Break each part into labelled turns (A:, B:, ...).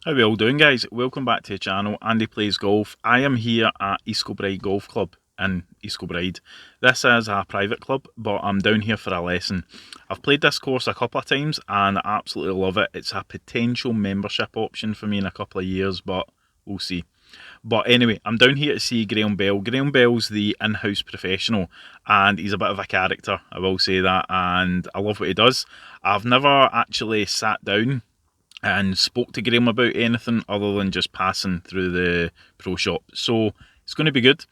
A: How are we all doing, guys? Welcome back to the channel. Andy Plays Golf. I am here at East Kilbride Golf Club in East Kilbride. This is a private club, but I'm down here for a lesson. I've played this course a couple of times and I absolutely love it. It's a potential membership option for me in a couple of years, but we'll see. But anyway, I'm down here to see Greame Bell. Greame Bell's the in-house professional and he's a bit of a character, I will say that, and I love what he does. I've never actually sat down and spoke to Greame about anything other than just passing through the pro shop. So it's going to be good.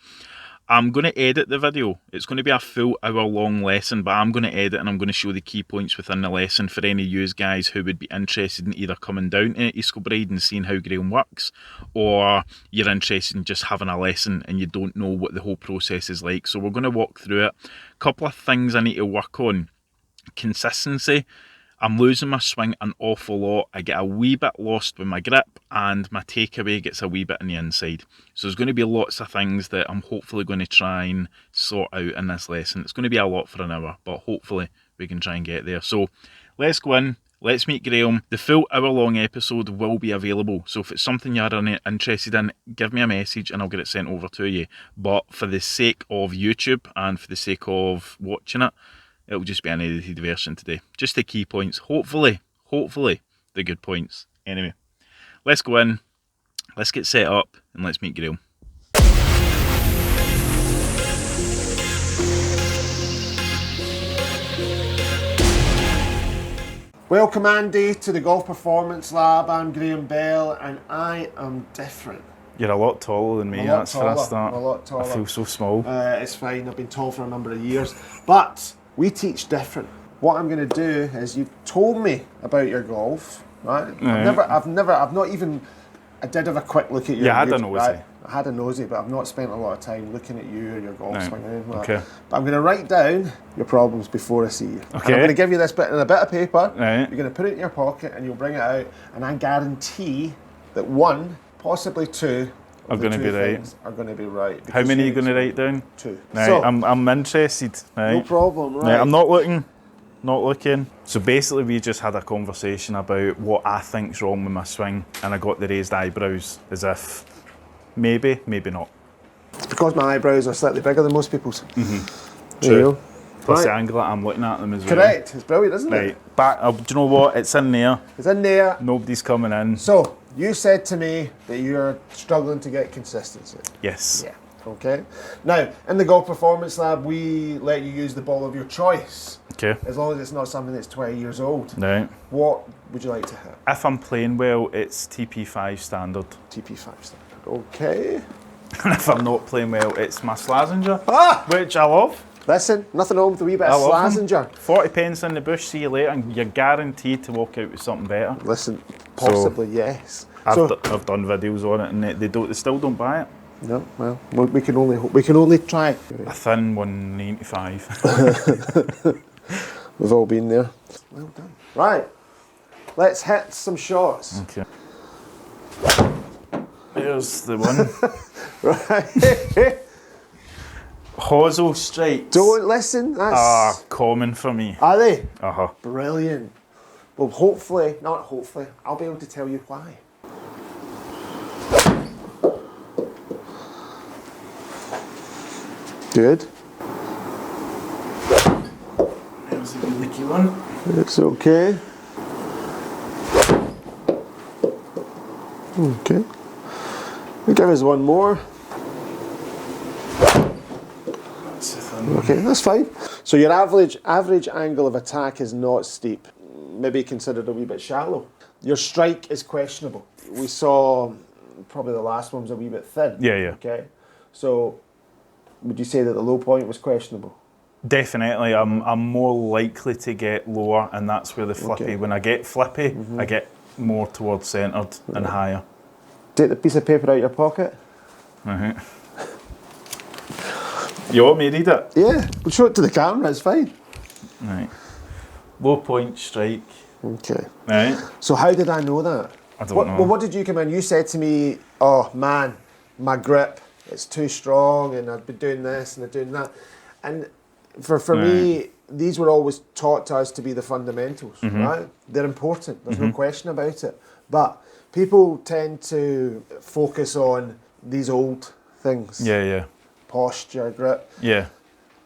A: I'm going to edit the video. It's going to be a full hour long lesson, but I'm going to edit and I'm going to show the key points within the lesson for any of you guys who would be interested in either coming down to East Kilbride and seeing how Greame works, or you're interested in just having a lesson and you don't know what the whole process is like. So we're going to walk through it. A couple of things I need to work on. Consistency. I'm losing my swing an awful lot. I get a wee bit lost with my grip and my takeaway gets a wee bit on the inside. So there's going to be lots of things that I'm hopefully going to try and sort out in this lesson. It's going to be a lot for an hour, but hopefully we can try and get there. So let's go in. Let's meet Greame. The full hour-long episode will be available. So if it's something you're interested in, give me a message and I'll get it sent over to you. But for the sake of YouTube and for the sake of watching it, it'll just be an edited version today. Just the key points. Hopefully, the good points. Anyway, let's go in, let's get set up, and let's meet Greame.
B: Welcome, Andy, to the Golf Performance Lab. I'm Greame Bell, and I am different.
A: You're a lot taller than me, that's for a start.
B: I'm a lot taller.
A: I feel so small.
B: It's fine, I've been tall for a number of years. But we teach different. What I'm going to do is, you've told me about your golf, right? I did have a quick look at your
A: I had a nosy.
B: Right? I had a nosy, but I've not spent a lot of time looking at you or your golf swing or anything like
A: Okay.
B: that. But I'm going to write down your problems before I see you.
A: Okay.
B: And I'm going to give you this bit in a bit of paper.
A: Right.
B: You're going to put it in your pocket and you'll bring it out. And I guarantee that one, possibly two,
A: Are going to be right.
B: Are going to be right.
A: How many are you going to write down?
B: Two.
A: Right,
B: So,
A: I'm interested. Right.
B: no problem, right?
A: Right, I'm not looking. So basically we just had a conversation about what I think's wrong with my swing, and I got the raised eyebrows as if maybe not.
B: It's because my eyebrows are slightly bigger than most people's.
A: Mm-hmm.
B: There you go.
A: Plus the
B: Right.
A: angle that I'm looking at them as well.
B: Correct. It's brilliant, isn't it?
A: Right, back, do you know what? It's in there.
B: It's in there.
A: Nobody's coming in.
B: So, you said to me that you're struggling to get consistency.
A: Yes.
B: Yeah. Okay. Now, in the Golf Performance Lab, we let you use the ball of your choice.
A: Okay.
B: As long as it's not something that's 20 years old.
A: Right.
B: What would you like to hit?
A: If I'm playing well, it's TP5 standard.
B: TP5 standard. Okay.
A: And if I'm not playing well, it's my Slazenger,
B: Ah!
A: which I love.
B: Listen, nothing wrong with a wee bit
A: I
B: of
A: love them.
B: Slazenger.
A: 40 pence in the bush, see you later, and you're guaranteed to walk out with something better.
B: Listen, possibly yes.
A: I've
B: So,
A: done videos on it, and they still don't buy it.
B: no, well, we can only hope. We can only try.
A: A thin 195.
B: We've all been there. Well done. Right, let's hit some shots.
A: Okay. There's the one.
B: Right.
A: Hosel strikes.
B: Don't listen. That's
A: Common for me.
B: are they
A: Uh-huh.
B: brilliant? Well, not hopefully, I'll be able to tell you why. Good.
A: There's a leaky one.
B: It's okay. Okay. Give us one more.
A: That's the thin one.
B: Okay, that's fine. So your average angle of attack is not steep. Maybe considered a wee bit shallow. Your strike is questionable. We saw probably the last one was a wee bit thin.
A: Yeah.
B: Okay. So would you say that the low point was questionable?
A: Definitely, I'm more likely to get lower, and that's where the flippy.
B: Okay.
A: When I get flippy, I get more towards centred and higher.
B: Take the piece of paper out of your pocket.
A: Uh-huh. You want me to read it?
B: Yeah, we'll show it to the camera. It's fine.
A: Right. Low point strike.
B: Okay.
A: Right.
B: So how did I know that?
A: I don't know.
B: Well, what did you come in? You said to me, "Oh man, my grip, it's too strong, and I've been doing this and I'm doing that." And for me, these were always taught to us to be the fundamentals, right? They're important. There's no question about it. But People tend to focus on these old things.
A: Yeah.
B: Posture, grip.
A: Yeah.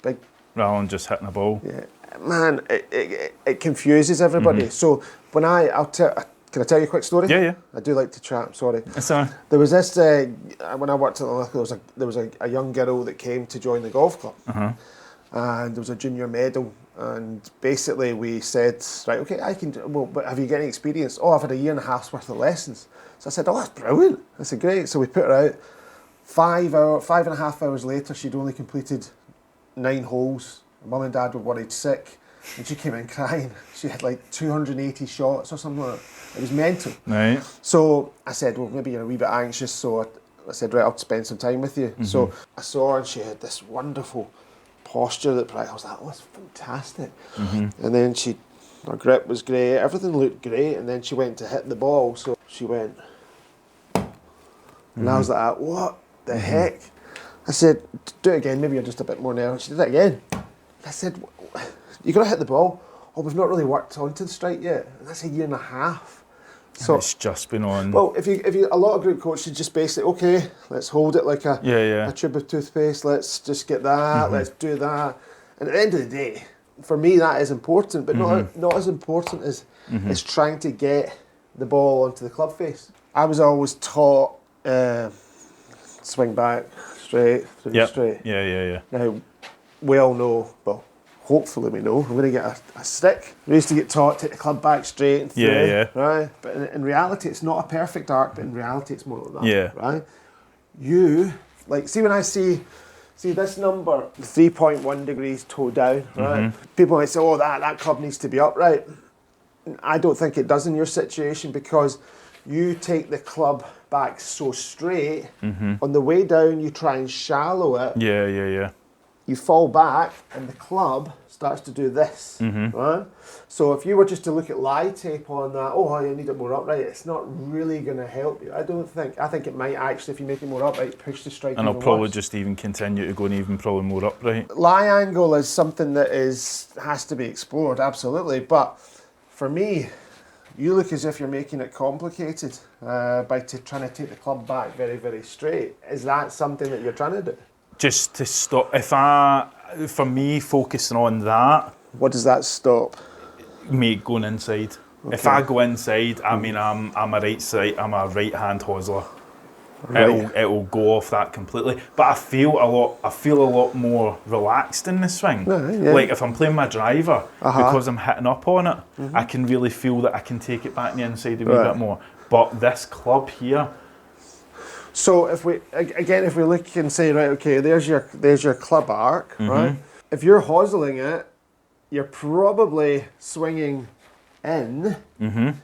B: Big.
A: Rather than just hitting a ball.
B: Yeah. Man, it confuses everybody. So when can I tell you a quick story?
A: Yeah.
B: I do like to chat. I'm sorry.
A: So,
B: There was this when I worked at the local. There was a young girl that came to join the golf club, and there was a junior medal. And basically, we said, right, okay, I can. Well, but have you got any experience? Oh, I've had a year and a half's worth of lessons. So I said, oh, that's brilliant. I said, great. So we put her out. 5.5 hours later, she'd only completed 9 holes. Mum and Dad were worried sick, and she came in crying. She had like 280 shots or something like that. It was mental.
A: right.
B: So I said, well, maybe you're a wee bit anxious. So I said, right, I'll spend some time with you. So I saw her, and she had this wonderful posture that I was like, oh, that's fantastic. And then her grip was great. Everything looked great. And then she went to hit the ball. So she went, and I was like, what the heck? I said, do it again. Maybe you're just a bit more nervous. She did it again. I said, you're going to hit the ball. Oh, we've not really worked onto the strike yet. And that's a year and a half. So
A: It's just been on.
B: well, if you a lot of group coaches just basically, okay, let's hold it like a tube of toothpaste. Let's just get that. Let's do that. And at the end of the day, for me, that is important, but not as important as trying to get the ball onto the club face. I was always taught swing back, straight, through straight.
A: Yeah.
B: Now, we all know, well, hopefully we know, we're going to get a stick. We used to get taught to take the club back straight and through, right? But in reality, it's not a perfect arc, but in reality, it's more like that, right? You, like, see when I see this number, 3.1 degrees toe down, right? People might say, oh, that club needs to be upright. I don't think it does in your situation because you take the club back so straight. On the way down, you try and shallow it.
A: Yeah.
B: You fall back and the club starts to do this, right? So if you were just to look at lie tape on that, oh, you need it more upright, it's not really going to help you. I think it might actually, if you make it more upright, push the strike
A: And I'll
B: even
A: probably
B: worse.
A: just even continue to go and even probably more upright.
B: Lie angle is something that has to be explored, absolutely. But for me, you look as if you're making it complicated by trying to take the club back very, very straight. Is that something that you're trying to do?
A: Just to stop, for me, focusing on that,
B: What does that stop?
A: me going inside.
B: Okay.
A: If I go inside, I mean, I'm a right hand hosler.
B: Right.
A: It'll go off that completely. But I feel a lot more relaxed in the swing.
B: Yeah.
A: Like if I'm playing my driver, because I'm hitting up on it, I can really feel that I can take it back the inside a wee bit more. But this club here.
B: So if we look and say, right, okay, there's your club arc, right? If you're hosling it, you're probably swinging in, and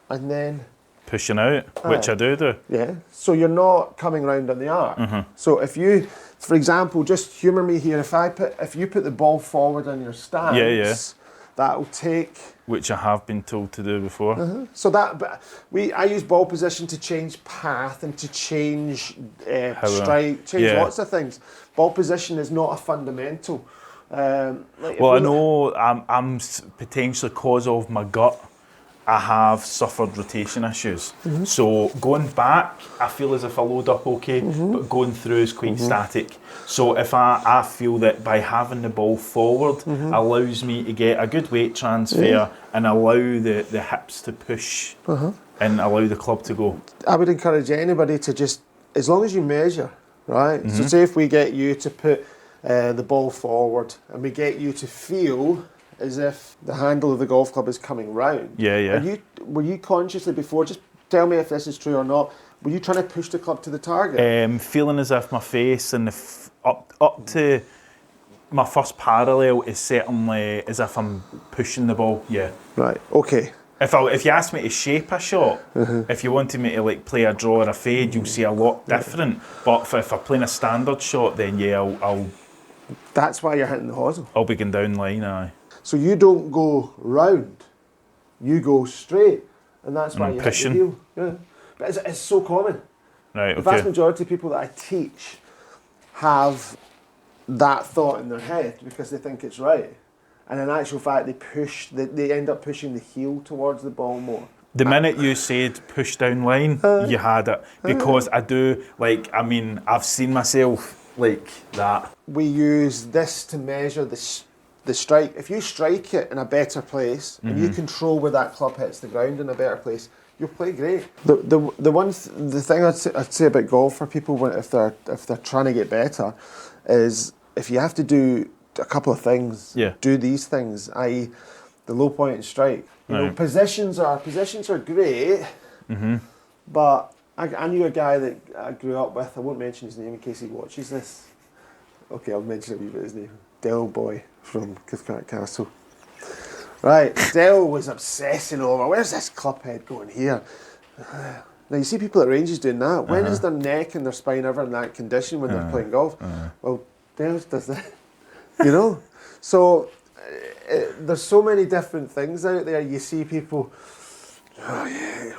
B: then
A: pushing out, which I do.
B: yeah. So you're not coming round on the arc. So if you, for example, just humour me here. If you put the ball forward on your stance, that'll take.
A: Which I have been told to do before.
B: So I use ball position to change path and to change strike, change lots of things. Ball position is not a fundamental. I know
A: I'm potentially cause of my gut. I have suffered rotation issues. So going back, I feel as if I load up okay, but going through is quite static. So if I feel that by having the ball forward allows me to get a good weight transfer and allow the hips to push and allow the club to go.
B: I would encourage anybody to just, as long as you measure, right? So say if we get you to put the ball forward and we get you to feel as if the handle of the golf club is coming round.
A: Yeah.
B: Were you consciously before, just tell me if this is true or not, were you trying to push the club to the target?
A: Feeling as if my face and up to my first parallel is certainly as if I'm pushing the ball,
B: Right, okay.
A: If you asked me to shape a shot, if you wanted me to like play a draw or a fade, you'll see a lot different. But if I'm playing a standard shot, then I'll.
B: That's why you're hitting the hosel.
A: I'll be going down line, aye.
B: So you don't go round, you go straight, and that's why you
A: pushing.
B: hit the heel. Yeah. But it's so common.
A: Right,
B: The vast majority of people that I teach have that thought in their head because they think it's right. And in actual fact, they end up pushing the heel towards the ball more.
A: The minute you said push down line, you had it. Because I do, like, I mean, I've seen myself like that.
B: We use this to measure the strike. If you strike it in a better place and you control where that club hits the ground in a better place, you'll play great. The thing I'd say about golf for people if they're trying to get better is if you have to do a couple of things, do these things, i.e. the low point and strike. You know, positions are great, but I knew a guy that I grew up with. I won't mention his name in case he watches this. Okay, I'll mention a wee bit his name. Del Boy from Cathcart Castle. Right, Del was obsessing over, where's this club head going here? Now you see people at ranges doing that. When is their neck and their spine ever in that condition when they're playing golf? Well, Del does that. You know? So there's so many different things out there. You see people, and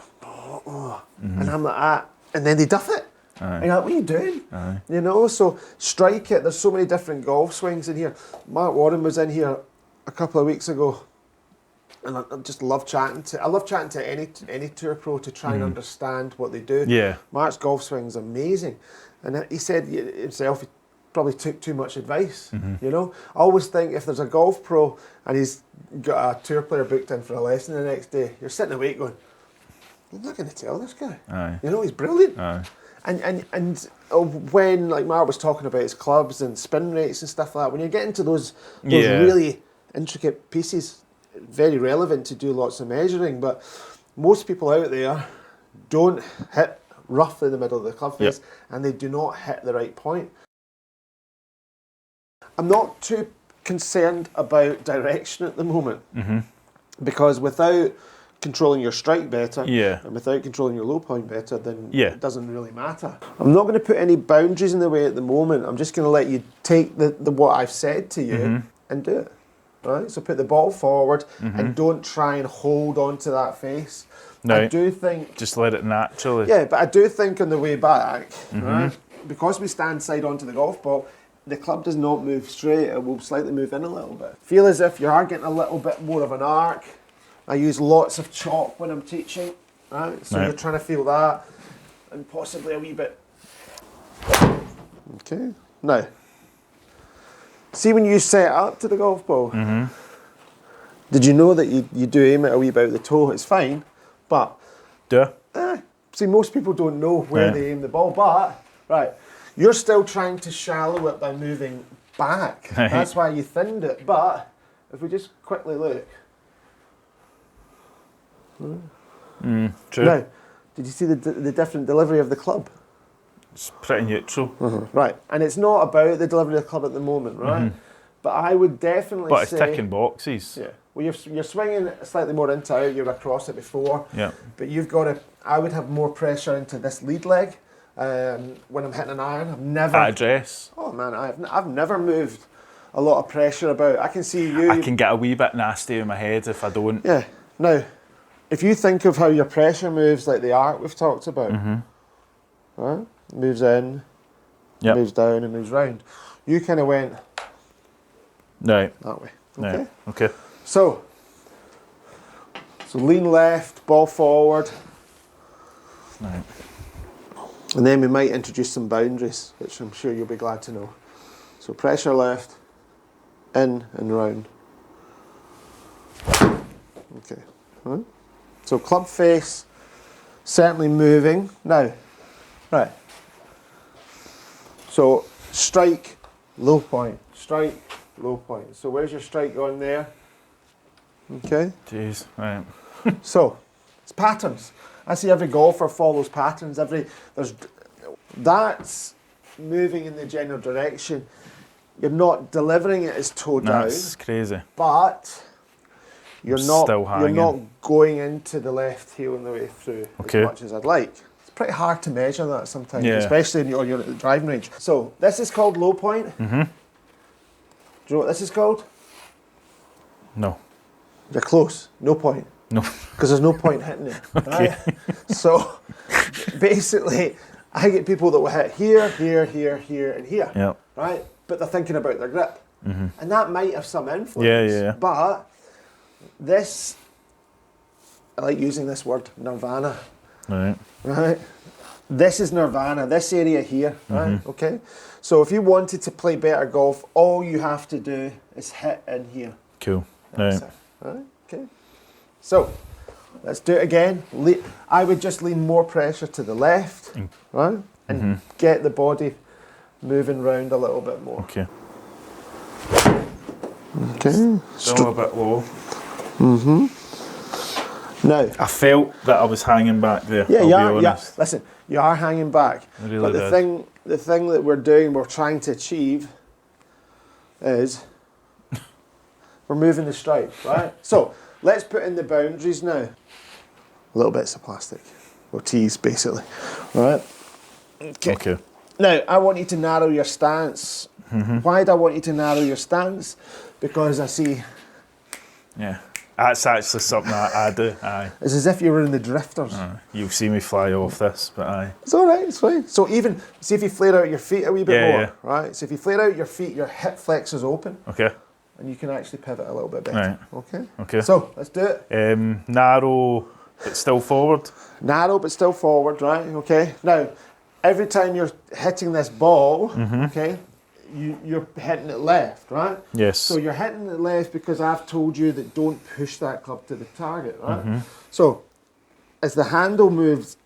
B: I'm like that, and then they duff it. And you're like, what are you doing? You know, so strike it. There's so many different golf swings in here. Mark Warren was in here a couple of weeks ago, and I just love chatting to. I love chatting to any tour pro to try and understand what they do.
A: Yeah.
B: Mark's golf swing's amazing, and he said himself he probably took too much advice. You know, I always think if there's a golf pro and he's got a tour player booked in for a lesson the next day, you're sitting awake going, I'm not going to tell this guy. You know, he's brilliant. And when, like Mark was talking about his clubs and spin rates and stuff like that, when you get into those really intricate pieces, very relevant to do lots of measuring, but most people out there don't hit roughly the middle of the club face and they do not hit the right point. I'm not too concerned about direction at the moment because without controlling your strike better and without controlling your low point better, then it doesn't really matter. I'm not going to put any boundaries in the way at the moment. I'm just going to let you take the what I've said to you and do it. Right? So put the ball forward and don't try and hold on to that face. I do think...
A: Just let it naturally.
B: Yeah, but I do think on the way back, right, because we stand side onto the golf ball, the club does not move straight, it will slightly move in a little bit. Feel as if you are getting a little bit more of an arc. I use lots of chalk when I'm teaching, right? So you're trying to feel that, and possibly a wee bit. Okay, now, see when you set up to the golf ball, did you know that you do aim it a wee bit at the toe? It's fine, but... see, most people don't know where they aim the ball, but, right, you're still trying to shallow it by moving back. That's why you thinned it, but if we just quickly look...
A: True.
B: Now, did you see the different delivery of the club?
A: It's pretty neutral.
B: Right, and it's not about the delivery of the club at the moment, right? But I would definitely say...
A: But it's ticking boxes.
B: Yeah. Well, you're swinging slightly more into out, you're across it before.
A: Yeah.
B: But you've got to... I would have more pressure into this lead leg when I'm hitting an iron. I've never...
A: At address.
B: Oh, man, I've never moved a lot of pressure about. I can see you...
A: I can get a wee bit nasty in my head if I don't.
B: Yeah. Now... If you think of how your pressure moves, like the arc we've talked about, right? Moves in, moves down, and moves round. You kind of went that way. Okay.
A: Right. Okay.
B: So lean left, ball forward,
A: Right.
B: and then we might introduce some boundaries, which I'm sure you'll be glad to know. So pressure left, in and round. Okay. Right. So club face, certainly moving. Now, right. So strike, low point. Strike, low point. So where's your strike going there? Okay.
A: Jeez. Right.
B: So it's patterns. I see every golfer follows patterns. That's moving in the general direction. You're not delivering it as toe down.
A: That's crazy.
B: But you're not
A: hanging.
B: going into the left heel on the way through as much as I'd like. It's pretty hard to measure that sometimes, especially when you're at the driving range. So this is called low point. Do you know what this is called?
A: No.
B: You're close. No point.
A: No.
B: Because there's no point hitting it. Right? So basically, I get people that will hit here, here, here, here, and here.
A: Yep.
B: Right? But they're thinking about their grip. And that might have some influence.
A: Yeah.
B: But this I like using this word, nirvana.
A: Right.
B: Right? This is nirvana, this area here, right? Okay? So if you wanted to play better golf, all you have to do is hit in here.
A: Cool.
B: That's
A: Right.
B: it. Right? Okay. So let's do it again. I would just lean more pressure to the left, right? And get the body moving round a little bit more.
A: Okay.
B: Okay.
A: Still a bit low.
B: Now,
A: I felt that I was hanging back there.
B: yeah,
A: I'll
B: you
A: be
B: are. Yeah,
A: honest.
B: listen, you are hanging back.
A: I really
B: but the thing that we're trying to achieve, is we're moving the stripe, right? So let's put in the boundaries now. Little bits of plastic, or tees, basically, right?
A: Okay.
B: Now I want you to narrow your stance. Why do I want you to narrow your stance? Because I see
A: Yeah. That's actually something I do. Aye.
B: it's as if you were in the drifters.
A: You'll see me fly off this, but aye.
B: It's all right, it's fine. So even, see if you flare out your feet a wee bit
A: Yeah,
B: more,
A: yeah.
B: right? So if you flare out your feet, your hip flex is open,
A: Okay.
B: and you can actually pivot a little bit better.
A: Right.
B: Okay?
A: Okay.
B: So, let's do it.
A: Narrow, but still forward.
B: Narrow, but still forward, right? Okay? Now, every time you're hitting this ball, okay, you're hitting it left, right?
A: Yes.
B: So you're hitting it left because I've told you that don't push that club to the target, right? So, as the handle moves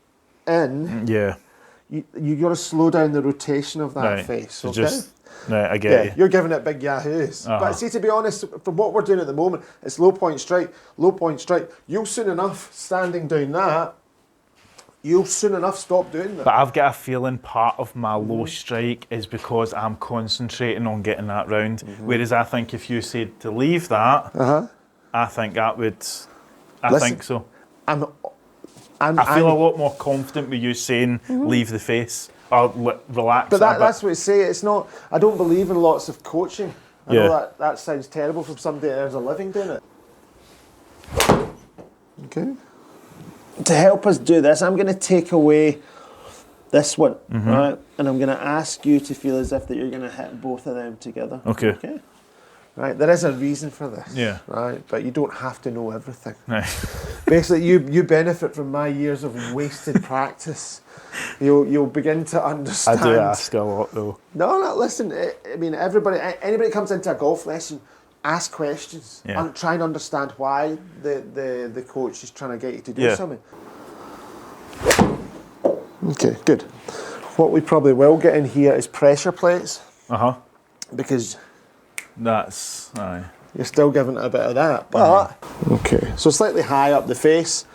B: in,
A: Yeah.
B: you got to slow down the rotation of that
A: Right.
B: face,
A: So
B: okay?
A: right, I get
B: Yeah,
A: you.
B: you're giving it big yahoos. But see, to be honest, from what we're doing at the moment, it's low point strike, low point strike. You'll soon enough, standing down that, you'll soon enough stop doing that.
A: But I've got a feeling part of my low strike is because I'm concentrating on getting that round. Whereas I think if you said to leave that, I think that would. I
B: Listen,
A: think so.
B: I
A: I feel a lot more confident with you saying leave the face or relax.
B: But
A: it a bit.
B: that's what I say. It's not. I don't believe in lots of coaching. I know
A: Yeah.
B: that sounds terrible from somebody that earns a living doing it. Okay. To help us do this, I'm going to take away this one, right? And I'm going to ask you to feel as if that you're going to hit both of them together.
A: Okay.
B: Okay. Right. There is a reason for this.
A: Yeah.
B: Right. But you don't have to know everything.
A: Right.
B: Basically, you benefit from my years of wasted practice. You'll begin to
A: I
B: understand.
A: do ask a lot though.
B: No, listen. I mean, anybody comes into a golf lesson, ask questions.
A: Yeah.
B: Try and understand why the coach is trying to get you to do something. Okay, good. What we probably will get in here is pressure plates, because
A: That's aye.
B: you're still giving it a bit of that. But okay, so slightly high up the face.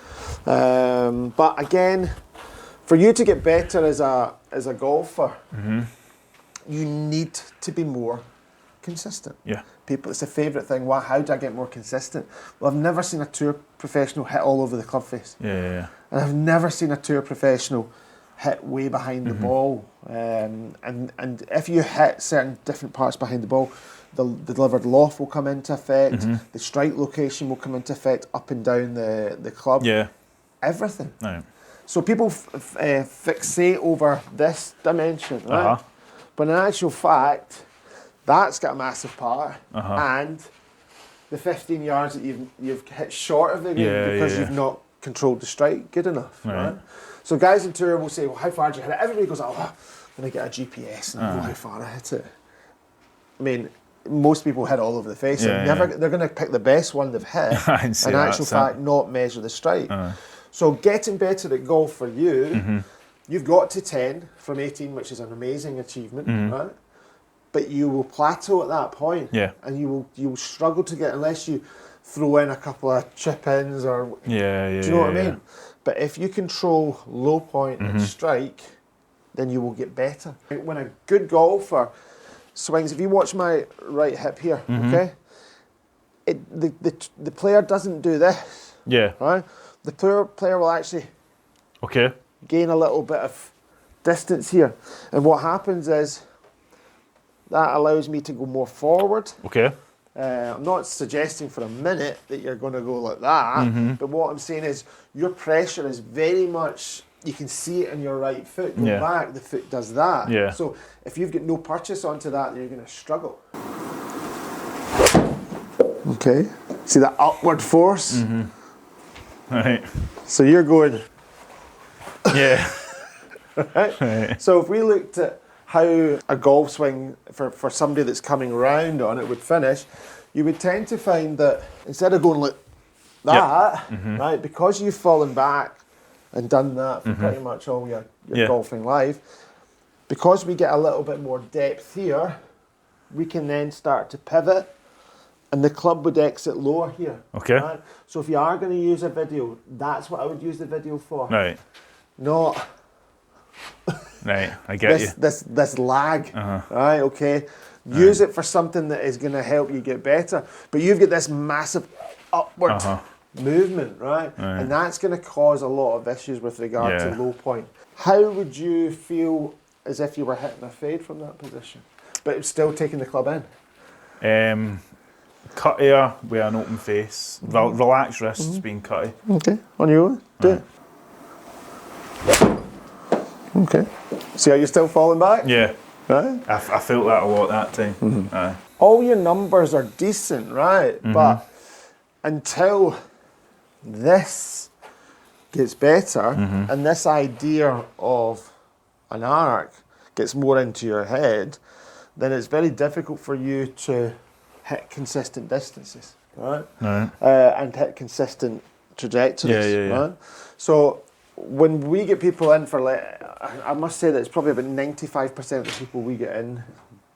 B: But again, for you to get better as a golfer, you need to be more consistent.
A: Yeah.
B: People, it's a favourite thing. How do I get more consistent? Well, I've never seen a tour professional hit all over the club face.
A: Yeah.
B: And I've never seen a tour professional hit way behind the ball. And if you hit certain different parts behind the ball, the delivered loft will come into effect, the strike location will come into effect, up and down the club.
A: Yeah.
B: Everything.
A: Right.
B: So people fixate over this dimension, right? But in actual fact, that's got a massive part, and the 15 yards that you've hit short of the green because you've not controlled the strike good enough, right? So guys in tour will say, well, how far did you hit it? Everybody goes, oh, I'm going to get a GPS and know how far I hit it. I mean, most people hit all over the face. They're going to pick the best one they've hit, and in actual fact, not measure the strike. So getting better at golf for you, you've got to 10 from 18, which is an amazing achievement, right? But you will plateau at that point, and you will struggle to get, unless you throw in a couple of chip-ins or do you know what I mean? But if you control low point and strike, then you will get better. When a good golfer swings, if you watch my right hip here, okay, the player doesn't do this, right? The player will actually gain a little bit of distance here, and what happens is that allows me to go more forward. I'm not suggesting for a minute that you're going to go like that, but what I'm saying is your pressure is very much, you can see it in your right foot. Go back, the foot does that. So if you've got no purchase onto that, you're going to struggle. Okay, see that upward force?
A: Right.
B: So you're going,
A: Yeah.
B: right?
A: Right.
B: So if we looked at how a golf swing for somebody that's coming round on it would finish, you would tend to find that instead of going like that, right, because you've fallen back and done that for pretty much all your
A: Yeah.
B: golfing life, because we get a little bit more depth here, we can then start to pivot and the club would exit lower here.
A: Okay.
B: Right? So if you are going to use a video, that's what I would use the video for.
A: Right.
B: Not
A: Right. I get you.
B: this lag, right? Okay, use it for something that is going to help you get better. But you've got this massive upward movement, right? And that's going to cause a lot of issues with regard to low point. How would you feel as if you were hitting a fade from that position, but still taking the club in?
A: Cut air with an open face. Relaxed wrists being cutty.
B: Okay, on your own, do it. Okay. See how you're still falling back?
A: Yeah.
B: Right?
A: I felt that a lot that time. Aye.
B: All your numbers are decent, right? But until this gets better and this idea of an arc gets more into your head, then it's very difficult for you to hit consistent distances, right? And hit consistent trajectories, right? So when we get people in for, I must say that it's probably about 95% of the people we get in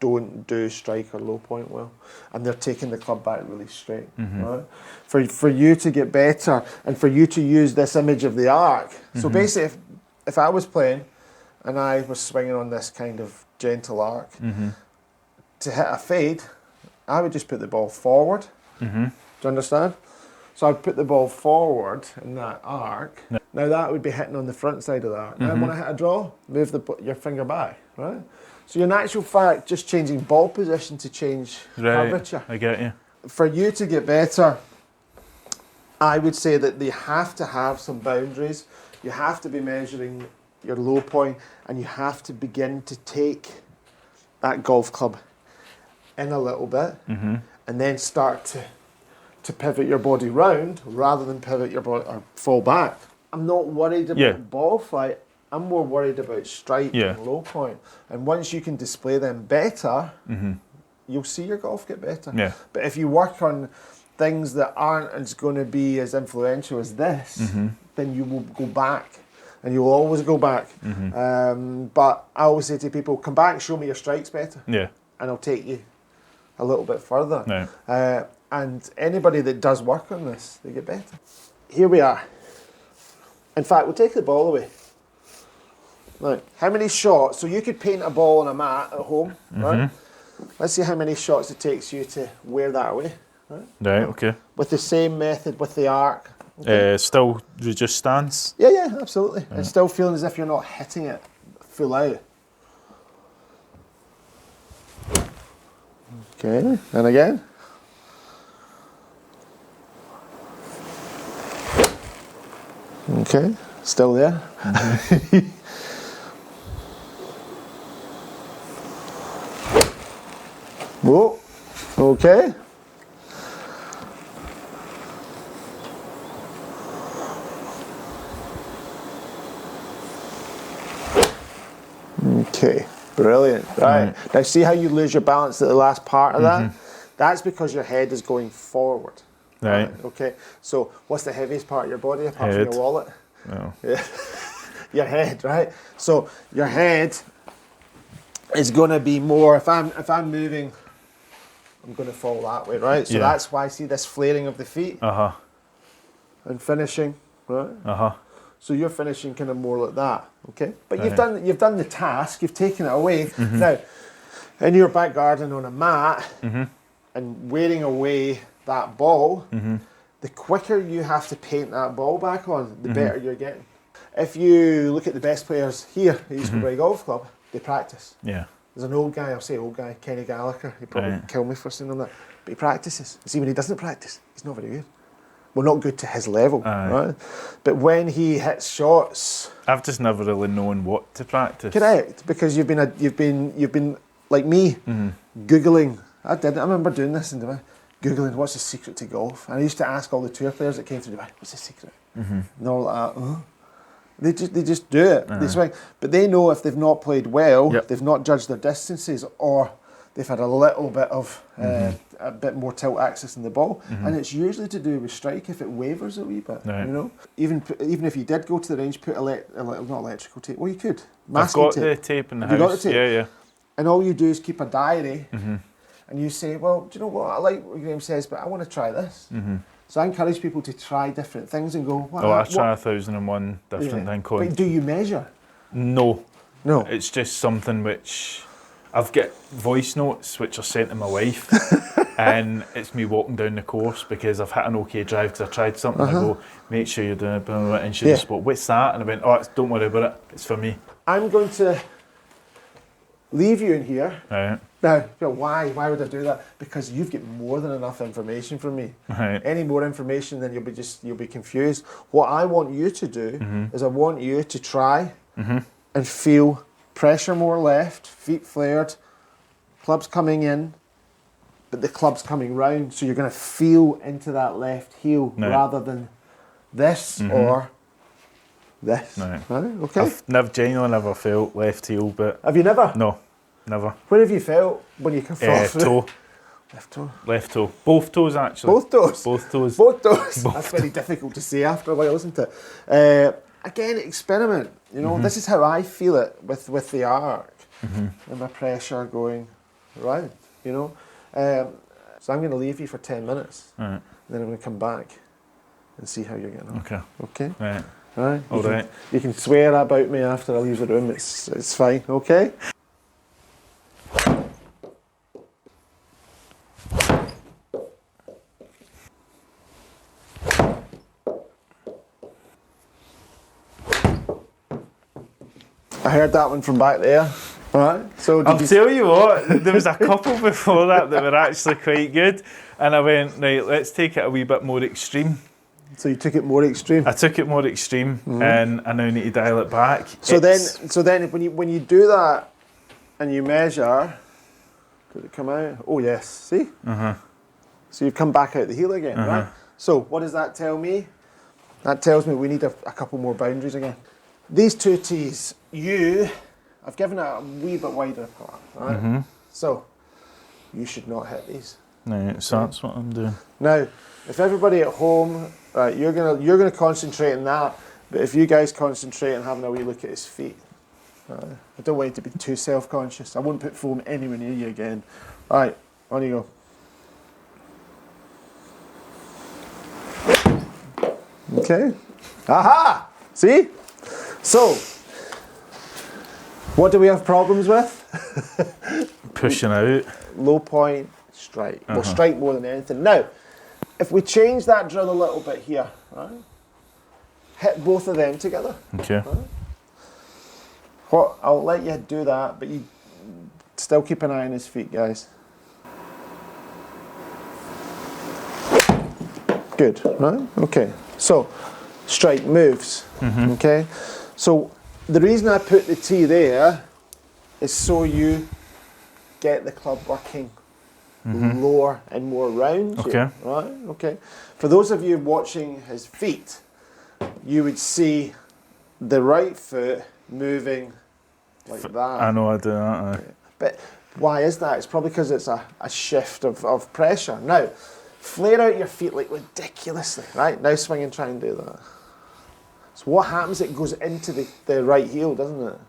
B: don't do strike or low point well, and they're taking the club back really straight. Right? For you to get better and for you to use this image of the arc. So basically, if I was playing and I was swinging on this kind of gentle arc, to hit a fade, I would just put the ball forward. Do you understand? So I'd put the ball forward in that arc. Now that would be hitting on the front side of the arc. Now when I hit a draw, move your finger back, right? So in actual fact, just changing ball position to change curvature.
A: I get you.
B: For you to get better, I would say that they have to have some boundaries. You have to be measuring your low point and you have to begin to take that golf club in a little bit and then start to pivot your body round rather than pivot your body or fall back. I'm not worried about ball flight. I'm more worried about strike and low point. And once you can display them better, you'll see your golf get better.
A: Yeah.
B: But if you work on things that aren't as going to be as influential as this, then you will go back. And you will always go back. But I always say to people, come back, show me your strikes better. Yeah. And I'll take you a little bit further. And anybody that does work on this, they get better. Here we are. In fact, we'll take the ball away. Right. How many shots? So you could paint a ball on a mat at home, right? Let's see how many shots it takes you to wear that away.
A: Right, okay.
B: With the same method, with the arc. Okay.
A: Still reduced stance?
B: Yeah, absolutely. And still feeling as if you're not hitting it full out. Okay, and again. Okay, still there. Whoa, okay. Okay, brilliant. Right. Now see how you lose your balance at the last part of that? That's because your head is going forward. Right. Okay. So what's the heaviest part of your body apart from your wallet?
A: No.
B: Yeah. Your head, right? So your head is going to be more, if I'm moving, I'm going to fall that way, right? So that's why I see this flaring of the feet. And finishing, right? So you're finishing kind of more like that, okay? But you've done the task, you've taken it away. Now, in your back garden on a mat and wearing away that ball, the quicker you have to paint that ball back on, the better you're getting. If you look at the best players here at East Kilbride Golf Club, they practice. Yeah. There's an old guy, I'll say old guy, Kenny Gallagher, he'd probably kill me for saying that, but he practices. See, when he doesn't practice, he's not very good. Well, not good to his level, right? But when he hits shots,
A: I've just never really known what to practice.
B: Correct, because you've been like me, Googling. I remember doing this, and Googling what's the secret to golf. And I used to ask all the tour players that came through Dubai, what's the secret? And they're all like, oh. They just do it. They swing. But they know if they've not played well, they've not judged their distances, or they've had a little bit of a bit more tilt access in the ball, and it's usually to do with strike if it wavers a wee bit. You know, even if you did go to the range, put not electrical tape. Well, you could. Masking
A: I've got
B: tape.
A: the tape in the
B: Have
A: house.
B: You got the tape?
A: Yeah.
B: And all you do is keep a diary, and you say, well, do you know what? I like what Greame says, but I want to try this. So I encourage people to try different things and go,
A: I try 1,001 different things.
B: But do you measure?
A: No.
B: No.
A: It's just something which I've got voice notes which are sent to my wife, and it's me walking down the course because I've hit an okay drive because I tried something. I go, make sure you're doing it, blah, blah, blah. And she just went, what's that? And I went, don't worry about it. It's for me.
B: I'm going to leave you in here.
A: Right.
B: Now, why would I do that? Because you've got more than enough information from me.
A: Right.
B: Any more information, then you'll be confused. What I want you to do is I want you to try and feel pressure more left, feet flared, clubs coming in, but the club's coming round. So you're going to feel into that left heel rather than this or this. Right. Okay.
A: I've genuinely never felt left heel, but
B: have you never?
A: No. Never.
B: Where have you felt when you come off?
A: Toe.
B: Left toe.
A: Left toe. Both toes, actually.
B: Both toes?
A: Both toes.
B: Both toes. That's very difficult to say after a while, isn't it? Again, experiment. You know, this is how I feel it with the arc and my pressure going round, you know. So I'm going to leave you for 10 minutes.
A: Right.
B: And then I'm going to come back and see how you're getting on.
A: Okay.
B: Okay?
A: Right.
B: All right. You can swear about me after I leave the room. It's fine, okay? I heard that one from back there. All right. So
A: I'll tell you what, there was a couple before that were actually quite good, and I went, right, let's take it a wee bit more extreme.
B: So you took it more extreme.
A: I took it more extreme, and I now need to dial it back.
B: So then, when you do that and you measure, did it come out? Oh yes. See. So you've come back out the heel again, right? So what does that tell me? That tells me we need a couple more boundaries again. These two tees, I've given it a wee bit wider apart, right? So you should not hit these.
A: Right, so that's what I'm doing.
B: Now, if everybody at home, right, you're gonna concentrate on that, but if you guys concentrate on having a wee look at his feet, I don't want you to be too self-conscious. I won't put foam anywhere near you again. All right, on you go. Okay. Aha! See? So, what do we have problems with?
A: Pushing out.
B: Low point, strike. Well, strike more than anything. Now, if we change that drill a little bit here, right? Hit both of them together.
A: Okay.
B: Right? I'll let you do that, but you still keep an eye on his feet, guys. Good, right? Okay. So, strike moves. Okay. So the reason I put the tee there is so you get the club working lower and more round.
A: Okay.
B: Right? Okay. For those of you watching his feet, you would see the right foot moving like that.
A: I know I do that.
B: But why is that? It's probably because it's a shift of pressure. Now, flare out your feet like ridiculously. Right? Now swing and try and do that. So what happens, it goes into the right heel, doesn't it?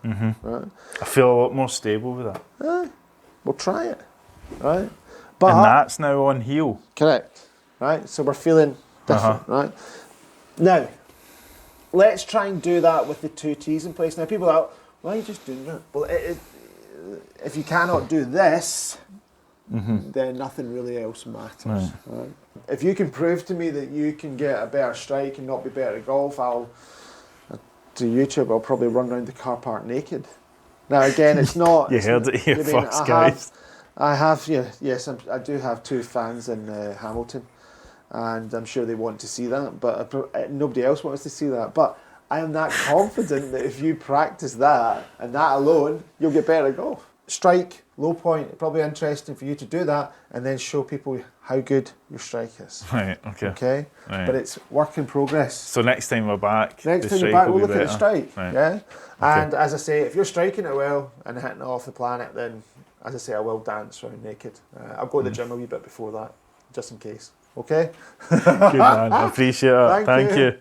B: Right?
A: I feel a lot more stable with that.
B: We'll try it, right? But
A: and that's now on heel.
B: Correct, right? So we're feeling different, right? Now, let's try and do that with the two tees in place. Now, people are like, why are you just doing that? Well, if you cannot do this, then nothing really else matters. Right? If you can prove to me that you can get a better strike and not be better at golf, to YouTube, I'll probably run around the car park naked. Now again, it's not.
A: You heard it here first, guys.
B: I do have two fans in Hamilton, and I'm sure they want to see that, but nobody else wants to see that. But I am that confident that if you practice that and that alone, you'll get better at golf. Strike low point. Probably interesting for you to do that and then show people how good your strike is.
A: Right, okay.
B: Okay?
A: Right.
B: But it's work in progress.
A: So next time we're back,
B: Next
A: the
B: time you're
A: strike
B: back,
A: will
B: we'll
A: be
B: look at the
A: better.
B: strike.
A: Right.
B: Yeah? And as I say, if you're striking it well and hitting it off the planet, then as I say, I will dance around naked. I'll go to the gym a wee bit before that, just in case. Okay?
A: Good man, I appreciate it. Thank you.